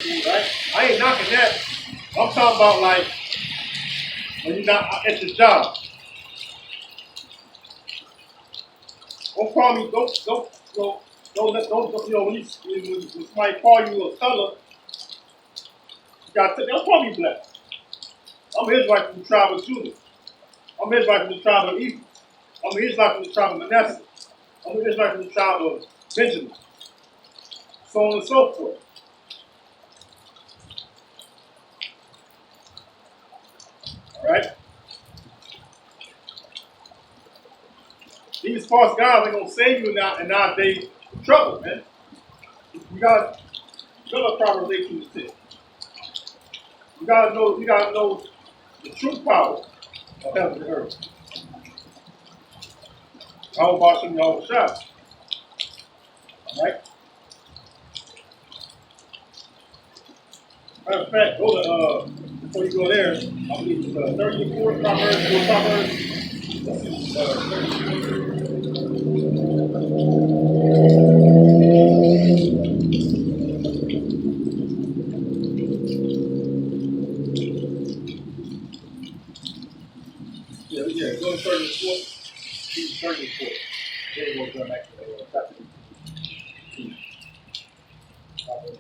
Right? I ain't knocking that. I'm talking about like when you're not at your job. Don't call me. Don't. You know when somebody call you a color, you got to. Don't call me black. I'm an Israelite from the tribe of Judah. I'm an Israelite from the tribe of Ephraim. I'm an Israelite from the tribe of Manasseh. I'm an Israelite from the tribe of Benjamin. So on and so forth. All right. These false gods are gonna save you now in our day of trouble, man. You gotta know Proverbs 18:10. You gotta know the true power of heaven and earth. How about some y'all shot? Alright? Matter of fact, go to before you go there, I believe it's 34 Proverbs. Let's see, 34. Yeah, go to 34. 34. Then we'll go back to chapter 2.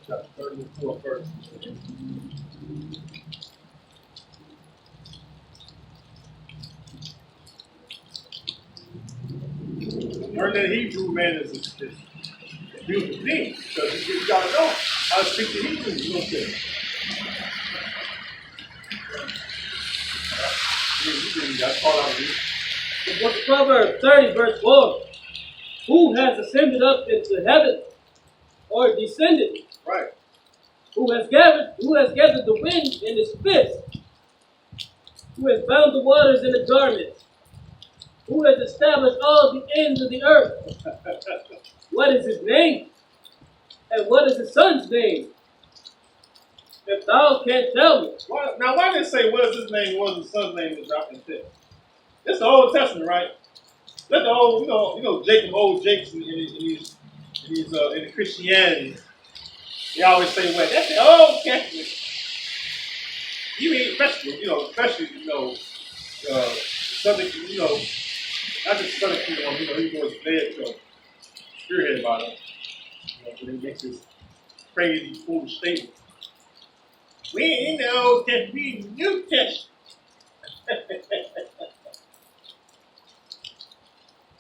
Chapter 34 first. Learn that Hebrew, man, is a beautiful thing because you gotta know how to speak the Hebrew. You know what I'm saying? That's part of it. Book of Proverbs 30, verse 4. Who has ascended up into heaven or descended? Right. Who has gathered the wind in his fist? Who has bound the waters in a garment? Who has established all the ends of the earth? What is his name? And what is his son's name? If thou canst tell me. Why did it say what is his name, what is his son's name is dropped in text? It's the Old Testament, right? Let the old, Jacob, old Jakes in the Christianity. They always say, "What? That's the Old Testament." You mean, especially, Southern, not just Southern Kingdom, he was bad, spearhead about it. But he makes this crazy, foolish statement. We ain't in the Old Testament, we in the New Testament.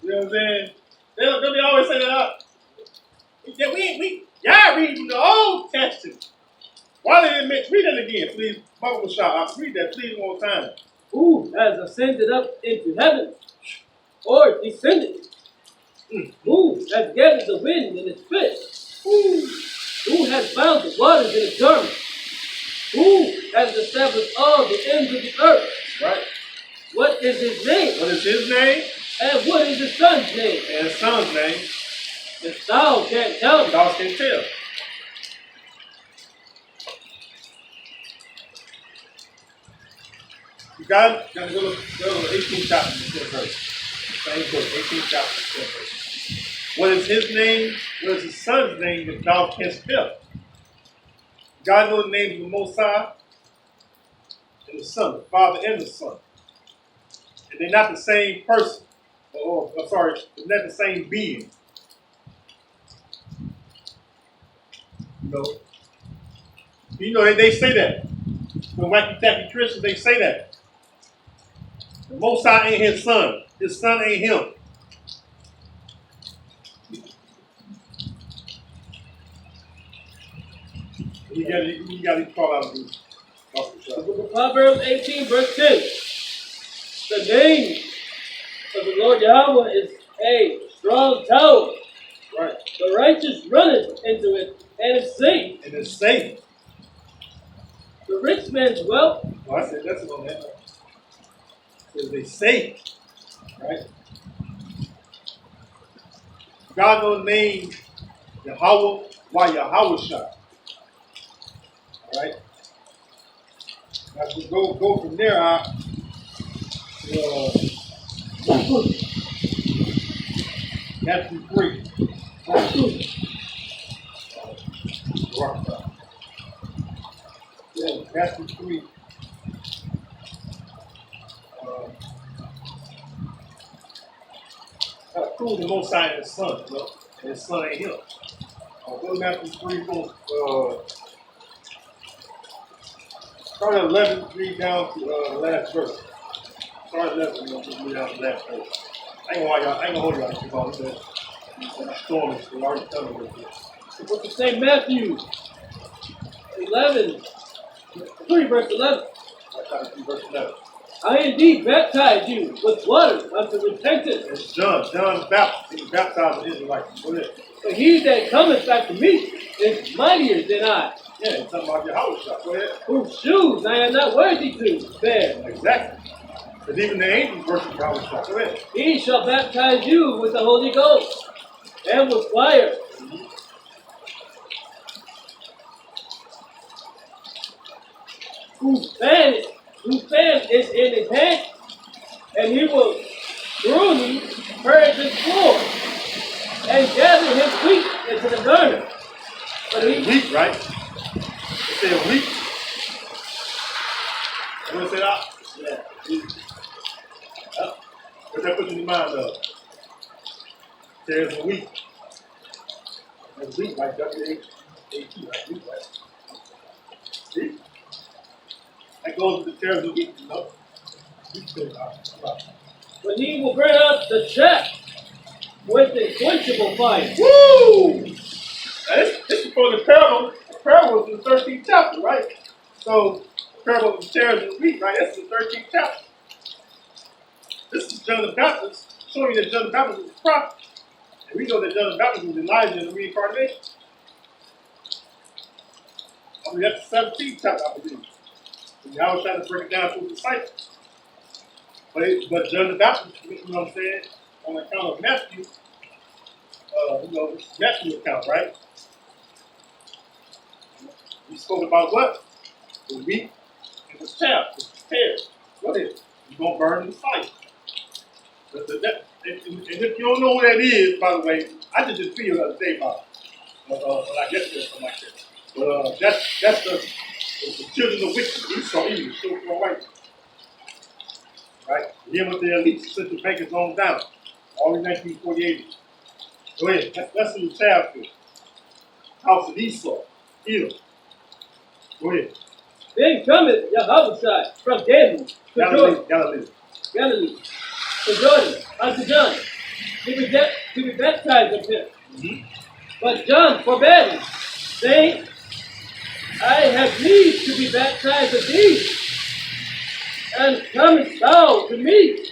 You know what I'm saying? They always say that. Y'all reading the Old Testament. Why did it read that again, please? Bible shop. Read that, please, one more time. Who has ascended up into heaven or descended? Who has gathered the wind in his fist? Who has bound the waters in his garment? Who has established all the ends of the earth? Right. What is his name? What is his name? And what is his son's name? And his son's name. If thou can't tell me. Thou can't tell. You gotta go to 18th chapter, verse. Same book, 18th chapter, verse. What is his name? What is his son's name if thou canst tell? God knows the names of the Most High and the Son, the Father and the Son. And they're not the same person. They're not the same being. They say that. The wacky tacky Christians, they say that. The Most High ain't his son. His son ain't him. You got to call out of these. The book of Proverbs 18, verse 10. The name of the Lord Yahweh is a strong tower. Right. The righteous runneth into it and is safe. And it's safe. The rich man's wealth. Oh, I said that's on that. Because they safe. Right? God knows the name Yahweh, why Yahweh shot. Alright? As we go from there, Matthew 3. say Matthew 3. Prove the Most High and His Son, you know, and His Son ain't Him. Go to Matthew 3, start at 11, read down to the last verse. Start at 11, just read down to the last verse. I ain't gonna hold y'all too long. The storm is already coming with it. What's the same Matthew 11, 3 verse 11. Verse 11. I indeed baptize you with water unto repentance. It's John Baptist. He baptized the Israelites. Go ahead. But he that cometh after me is mightier than I, Yeah, it's talking about your house shop. Go ahead. whose shoes I am not worthy to bear. Exactly. Because even the angels worship your house shop. Go ahead. He shall baptize you with the Holy Ghost and with fire. Whose fan is in his hand, and he will truly purge his floor and gather his wheat into the garner. But he Wheat, right? It said wheat. What it say that? yeah, What's that put in your mind of? There's a wheat. There's wheat, right? W-H-A-T, right? Wheat, right? See? That goes with the tares of wheat, you know? but he will burn up the chaff with a quenchable fire. Woo! Now this is for the parable. The parable is in the 13th chapter, right? So, the parable of the tares of wheat, right? That's the 13th chapter. This is John the Baptist showing that John the Baptist was a prophet. And we know that John the Baptist was Elijah in the reincarnation. I mean, that's the 17th chapter, I believe. And I was trying to break it down to the disciples. But John the Baptist, you know what I'm saying, on account of Matthew, Matthew account, right? We spoke about what? The wheat and the chaff, the tares. What is it? You're going to burn in the fire. And if you don't know what that is, by the way, I did this video the other day about when I get there, something like that. But that's the children of wickedness. Esau, evil, so far right. Right? Him with the elite central bankers on down. All in 1948. Go ahead. That's who the chaff is. House of Esau. Edom. Go ahead. Then cometh Yahushua from Galilee to Galilee, to Jordan, unto John, to be baptized of him. Mm-hmm. But John forbade him, saying, I have need to be baptized of thee, and comest thou to me?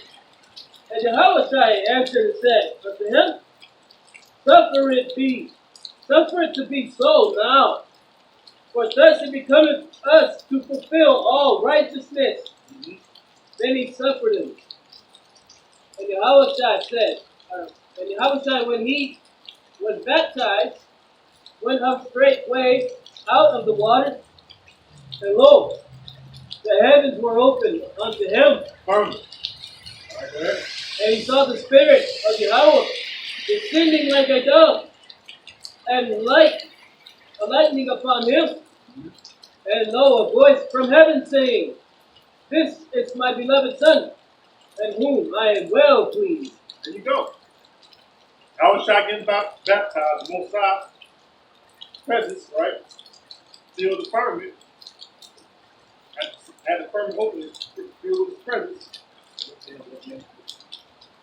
And Yahushua answered and said unto him, Suffer it to be so now, for thus it becometh us to fulfill all righteousness. Mm-hmm. Then he suffered him. And Yahushua said, when he was baptized, went up straightway out of the water, and lo, the heavens were opened unto him. Firmly. All right, go ahead. And he saw the Spirit of Yahweh descending like a dove, and like a lightning upon him. And lo, a voice from heaven saying, This is my beloved Son, in whom I am well pleased. There you go. I was trying to get baptized, Most High presence, right? Feel the firmament. Had the firmament open, feel his presence. Of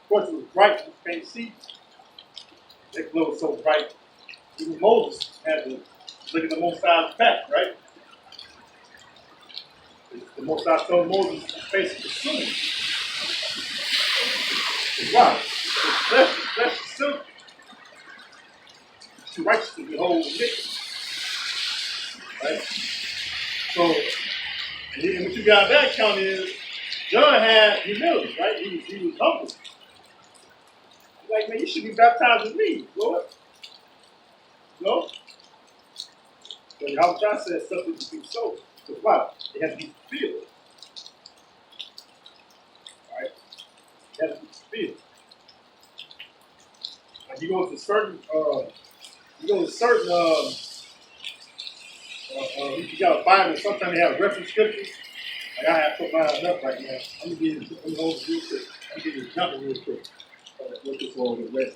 course, it was bright, you can't see. That glow was so bright. Even Moses had to look at the Most High's back, right? The Most High told Moses his face was consumed. Why? His flesh is silky. Too righteous to behold iniquity. Right? So, and what you got that count is, John had humility, right? He was humble. He's like, man, you should be baptized with me, Lord. No? So Yahweh says something to be so. Because why? It has to be fulfilled. Alright? It has to be fulfilled. Like you go to certain if you got a Bible, sometimes they have reference scriptures. Like I have to put mine up right now. I'm gonna give you, I'm gonna hold it real quick. I'm gonna give you a jump real quick. Look this one with red.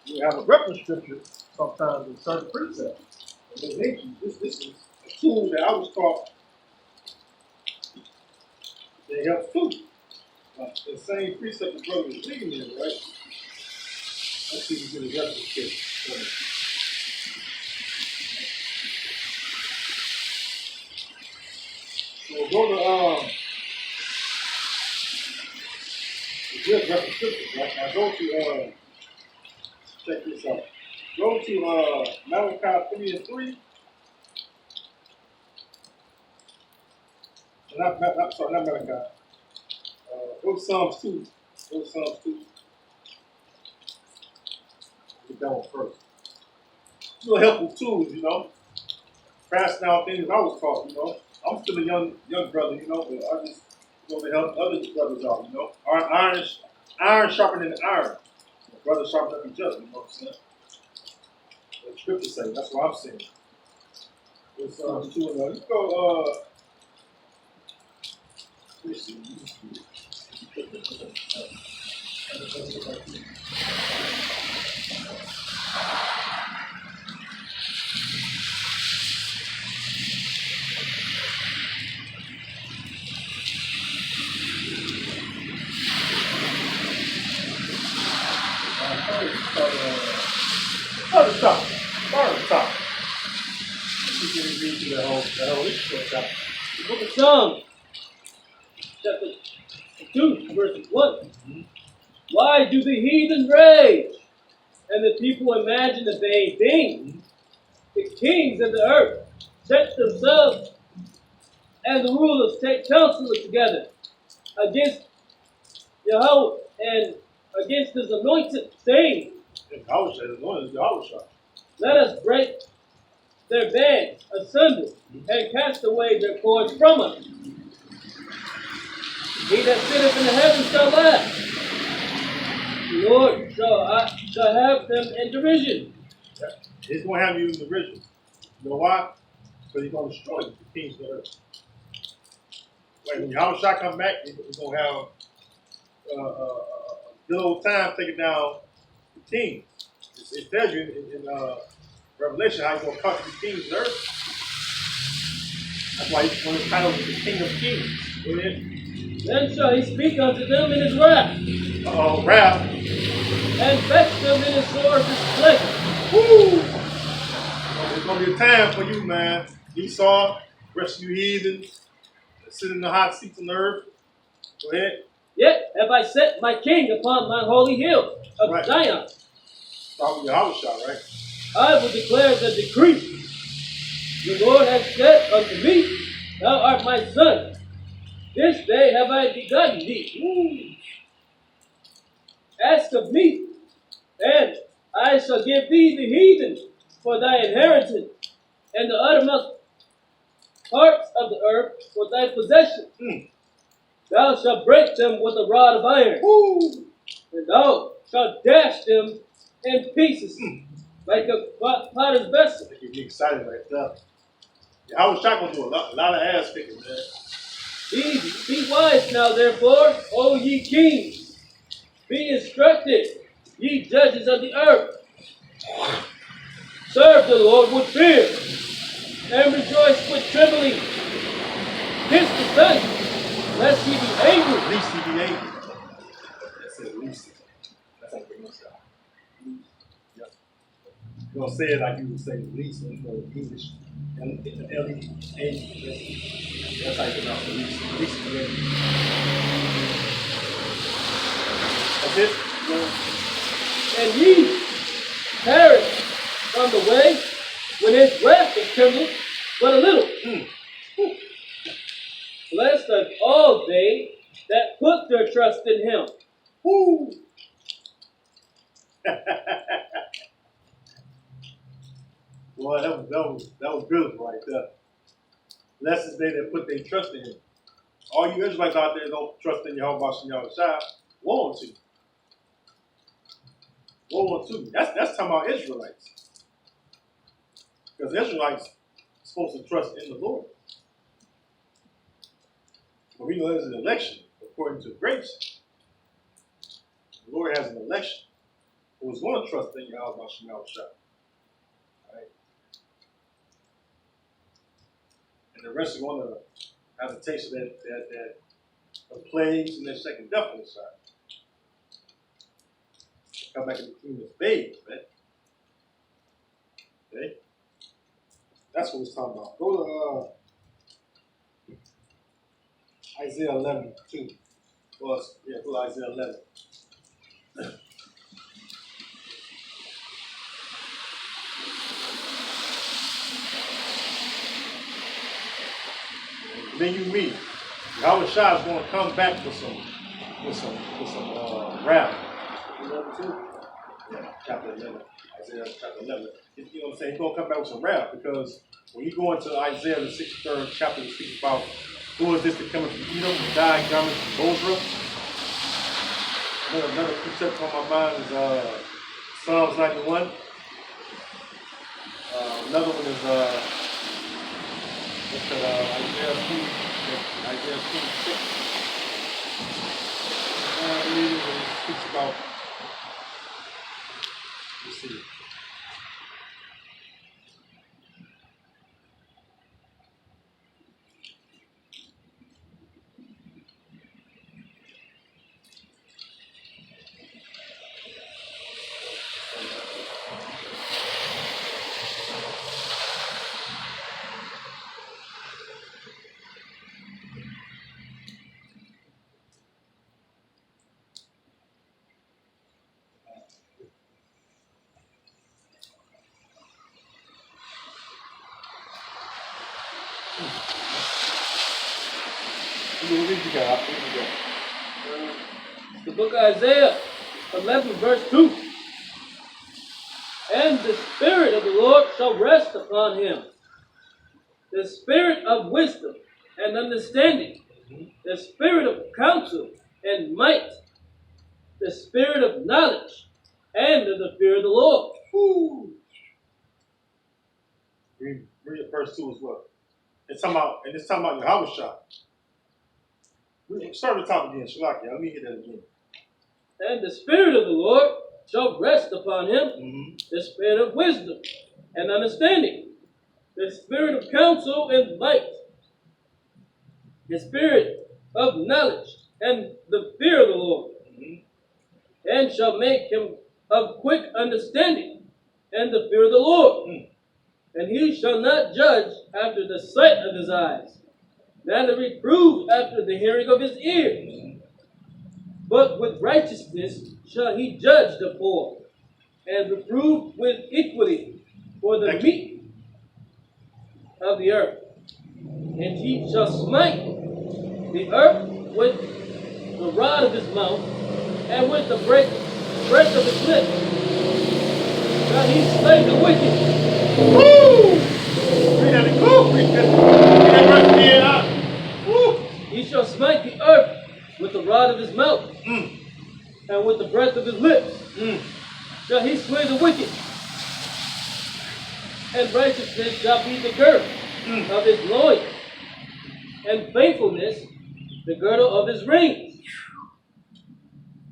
You have a reference scripture sometimes in certain precepts. And this is a tool that I was taught that helps too. The same precept the brother was reading in, right? Let's see if we get a reference scripture. So we'll go to good reference scripture, right? Now go to check this out. Go to Malachi 3 and 3. Not Malachi. Go to Psalms 2. Go to Psalms 2. Get that one first. It's a little helpful tools, you know. Passing down things I was taught, you know. I'm still a young brother, you know, but I just want to help other brothers out, you know. Iron sharpening iron. Brothers sharpen each other, you know what I'm saying? What the scripture say, that's what I'm saying. It's 2 and let's go, let me see. Start at the top. You can read through that whole chapter. The book of Psalms, chapter 2, verse 1. Why do the heathen rage, and the people imagine a vain thing? The kings of the earth set themselves, and the rulers take counsel together against Yahweh and against his anointed, saying, let us break their bands asunder and cast away their cords from us. He that sitteth in the heavens shall laugh. The Lord shall have them in derision. Yeah. He's going to have you in derision. You know why? Because he's going to destroy the kings of the earth. When Yahushua come back, he's going to have a good old time taking down the kings. It tells you in Revelation how he's going to conquer the kings of the earth. That's why he's going to title the King of Kings. Amen. Then shall he speak unto them in his wrath. Wrath. And fetch them in his sore displeasure. Woo! There's going to be a time for you, man. Esau, rest of you heathens, sit in the hot seats on the earth. Go ahead. Yet have I set my king upon my holy hill of Right. Zion. Start with Yahushua, right? I will declare the decree. The Lord hath said unto me, thou art my son. This day have I begotten thee. Ask of me, and I shall give thee the heathen for thy inheritance, and the uttermost parts of the earth for thy possession. Thou shalt break them with a rod of iron, and thou shalt dash them in pieces like a potter's vessel. Make you get excited right there. Yahushua going to do a lot of ass kicking, man. Be wise now, therefore, O ye kings. Be instructed, ye judges of the earth. Serve the Lord with fear, and rejoice with trembling. Kiss the Son, lest he be angry. At least he be angry. That's at least. That's how you pronounce that. Yeah. You're going to say it like you would say least in English. L-E-A. That's how you pronounce it. Least. That's it. And ye perish from the way when his wrath is kindled but a little. Blessed are all they that put their trust in him. Woo! Boy, that was beautiful right there. Blessed is they that put their trust in him. All you Israelites out there don't trust in Yahweh Shem Yahushua. Woe unto you. Woe unto you. That's talking about Israelites. Because Israelites are supposed to trust in the Lord. But we know there's an election according to grace. The Lord has an election who is going to trust in Yahweh Shem Yahushua. Right? And the rest are going to have a taste of of plagues and their second death on the side. Come back and be clean as babes, man. Okay? That's what it's talking about. Go to Isaiah 11, too. Well, yeah, go to Isaiah 11. Then you read. Yahweh Shah is going to come back with some wrath. 11, yeah, chapter 11. Isaiah chapter 11. You know what I'm saying? He's going to come back with some wrath because when you go into Isaiah the 63rd chapter, it speaks about who is this that cometh from Edom, the dying garments from Bozrah. Another precept on my mind is Psalms 91. Another one is Isaiah 26. I believe it speaks about. Let's see. The book of Isaiah 11 verse 2. And the Spirit of the Lord shall rest upon him. The Spirit of wisdom and understanding. The Spirit of counsel and might. The Spirit of knowledge and of the fear of the Lord. Woo. Read verse 2 as well. It's talking about Yahweh Shah. Start the top again, Shalakia. Let me hit that again. And the Spirit of the Lord shall rest upon him, the Spirit of wisdom and understanding, the Spirit of counsel and might, the Spirit of knowledge and the fear of the Lord, and shall make him of quick understanding and the fear of the Lord. And he shall not judge after the sight of his eyes, neither reprove after the hearing of his ears. But with righteousness shall he judge the poor, and reprove with equity for the meek of the earth. And he shall smite the earth with the rod of his mouth, and with the breath of his lips shall he slay the wicked. Woo! He shall smite the earth with the rod of his mouth, and with the breath of his lips shall he slay the wicked. And righteousness shall be the girth of his loins, and faithfulness the girdle of his reins.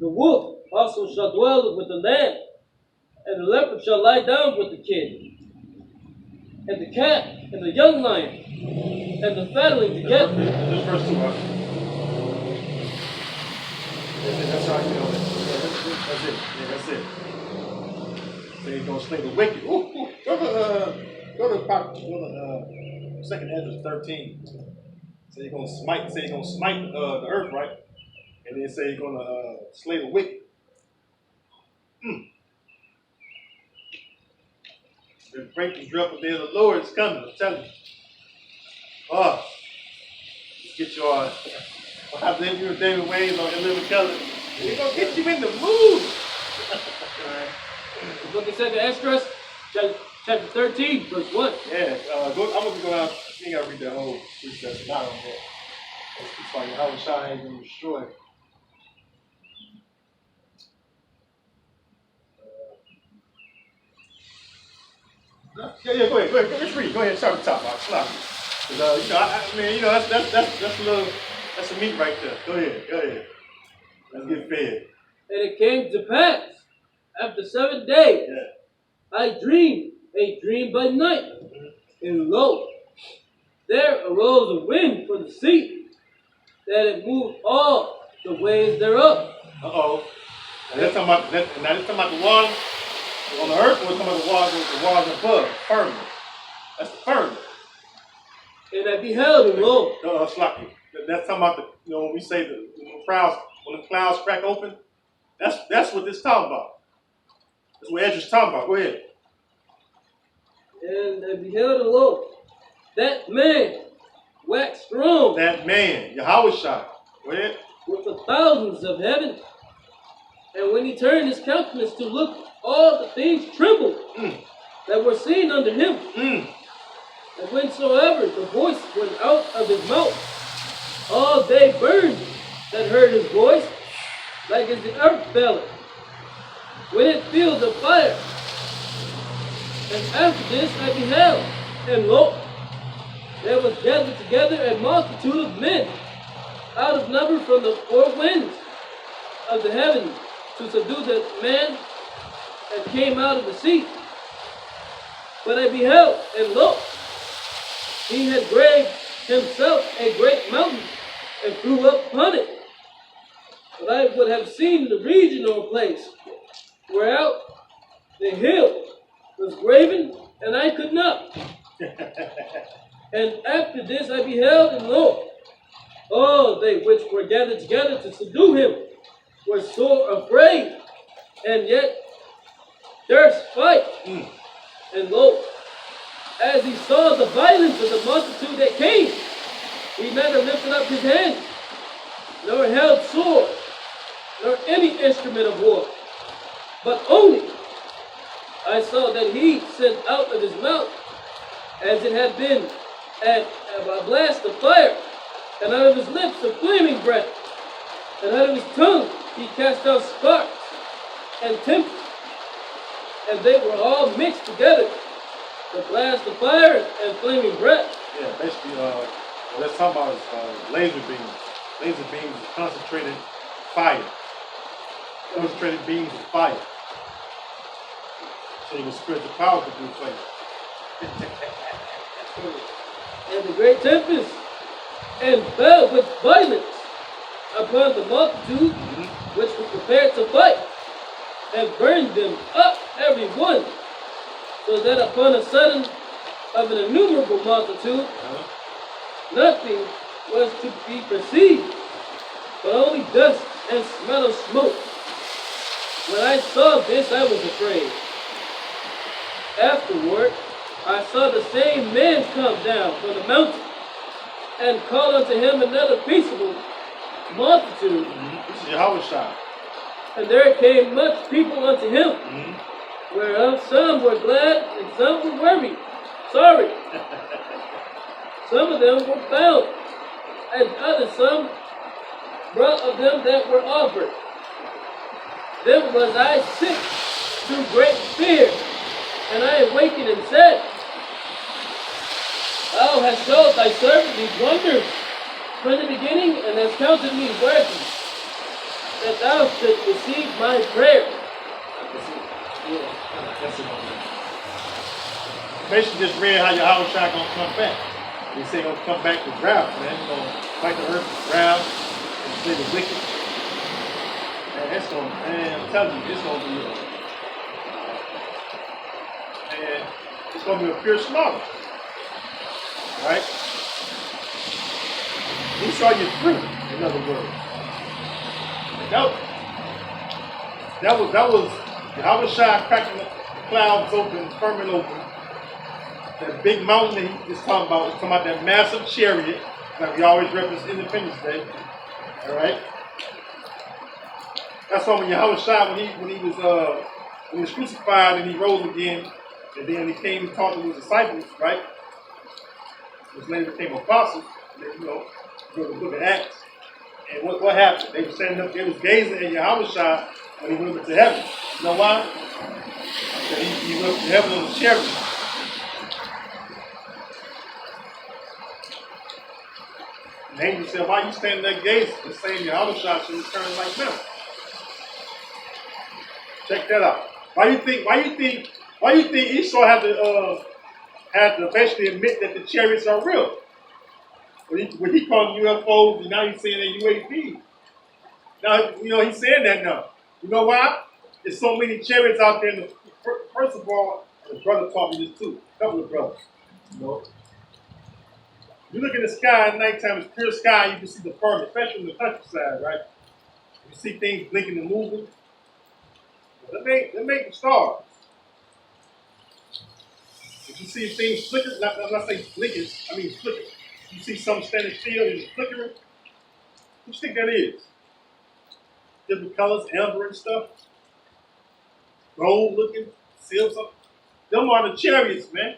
The wolf also shall dwell with the lamb, and the leopard shall lie down with the kid, and the cat and the young lion, and the fatling together. This verse 2, huh? That's how you know it. That's it. Yeah, that's it. So he's gonna slay the wicked. Ooh. Go to Second Ezra 13. So he's gonna smite. Say he's gonna smite the earth, right? And then say he's gonna slay the wicked. The great and dreadful day of the Lord is coming. I'm telling you. Oh, get your I'll have to interview David Wayne on Living Color. We're gonna get you in the mood. The book of 2 Esdras, chapter 13, verse 1. Yeah, I'm gonna go out. I think I read the whole precept. Not on that. It's like Yahweh Shai ain't gonna destroy. Yeah, go ahead. Let's read. Go ahead and start at the top. I'll slap you. 'Cause, I mean, that's the meat right there. Go ahead. Let's get fed. And it came to pass, after 7 days, Yeah. I dreamed a dream by night, and lo, there arose a wind from the sea, that it moved all the ways thereof. Now that's talking about the water on the earth, or talking about the water above, firmament. That's the firmament. And I beheld, and lo, Sloppy. That's talking about when we say when the clouds crack open. That's what this talking about. That's what Ezra's talking about. Go ahead. and I beheld, and lo, that man waxed strong That man, Yahweh Shai. Go ahead. with the thousands of heaven. And when he turned his countenance to look, all the things trembled that were seen under him. And whensoever the voice went out of his mouth, all they burned that heard his voice, like as the earth fell, when it filled the fire. And after this I beheld, and lo, there was gathered together a multitude of men, out of number from the four winds of the heaven, to subdue the man that came out of the sea. But I beheld, and lo, he had graved himself a great mountain, and flew up upon it. But I would have seen the region or place whereout the hill was graven, and I could not. And after this I beheld, and lo, all they which were gathered together to subdue him were sore afraid, and yet durst fight. And lo, as he saw the violence of the multitude that came, he neither lifted up his hand, nor held sword, nor any instrument of war, but only I saw that he sent out of his mouth, as it had been at a blast of fire, and out of his lips a flaming breath, and out of his tongue he cast out sparks and tempest, and they were all mixed together, the blast of fire and flaming breath. Yeah, basically, what let's talk about is laser beams. Laser beams is concentrated fire. Concentrated beams of fire. So you can spread the power to do fire. And the great tempest, and fell with violence upon the multitude which were prepared to fight, and burned them up every one, so that upon a sudden of an innumerable multitude, nothing was to be perceived, but only dust and smell of smoke. When I saw this, I was afraid. Afterward, I saw the same man come down from the mountain, and called unto him another peaceable multitude. This is Yahweh Shai. And there came much people unto him, whereof some were glad and some were worried, sorry. Some of them were bound, and others some brought of them that were offered. Then was I sick through great fear, and I awakened and said, Thou hast showed thy servant these wonders from the beginning, and hast counted me worthy, that thou shouldst receive my prayer. Basically just read how Yahweh Shai gonna come back. He said gonna come back to drought, man. He's gonna fight the earth with drought and slay the wicked. Man, I'm telling you, it's gonna be it's gonna be a pure slaughter. Right? He saw you through, in other words. That was Yahweh Shai cracking the clouds open, firmament open. That big mountain that he is talking about that massive chariot, like we always reference Independence Day. Alright? That's why when Yahweh Shai, when he was crucified and he rose again, and then he came and talked to his disciples, right? Which later became apostles, and then, from the book of Acts. And what happened? They were standing up, they was gazing at Yahushua when he went up to heaven. You know why? Because he went up to heaven on the chariot. And the angel said, why are you standing there gazing? The same Yahushua should return like them. Check that out. Why you think Esau had to basically admit that the chariots are real? When he called them UFOs, and now he's saying they're UAP. Now, he's saying that now. You know why? There's so many chariots out there. First of all, the brother taught me this too. A couple of brothers. You look in the sky at nighttime, it's clear sky, you can see the firmament, especially in the countryside, right? You see things blinking and moving. They make the stars. If you see things flicker, I'm not saying blinking, I mean flicker. You see something standing still and it's flickering. What do you think that is? Different colors, amber and stuff. Gold looking, silver. Them are the chariots, man.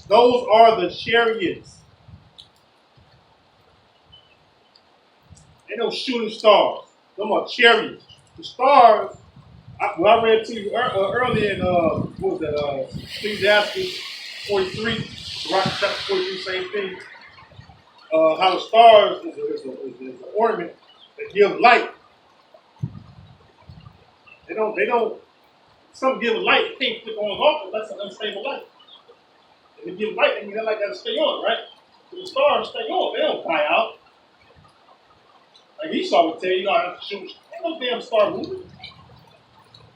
Those are the chariots. Ain't no shooting stars. Them are chariots. The stars, I read to you earlier in, what was that, Ecclesiastes 43, chapter 43, same thing. How the stars is an ornament that gives light. They don't, some give light, can't flip on and off unless it's unstable light. If they give light, I mean, that light got to stay on, right? So the stars stay on, they don't die out. Like Esau would tell you, I have to shoot. Ain't no damn star moving.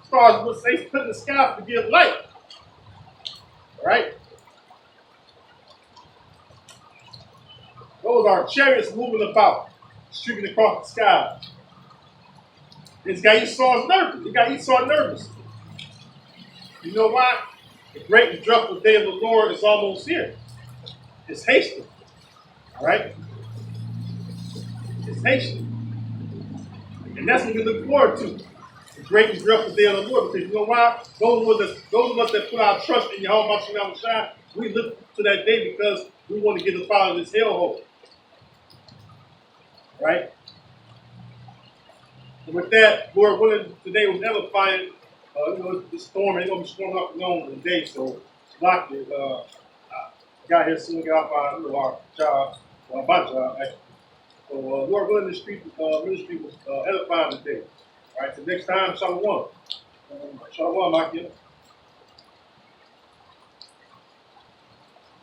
Stars would say put in the sky to give light. Right? Those are chariots moving about, streaking across the sky. This guy Esau's nervous. He got Esau nervous. You know why? The great and dreadful day of the Lord is almost here. It's hasty. All right? It's hasty. And that's what we look forward to. The great and dreadful day of the Lord. Because you know why? Those of us that put our trust in Yahweh Shai, we look to that day because we want to get us out of this hellhole. Right? And with that, Lord willing, today we'll never find this storm. It's going to be storming up and on today. So, lock it. Got here soon, got off our job, my job, actually. So, Lord willing, this ministry was edifying today. All right, so next time, Shalom. Shalom, Makia.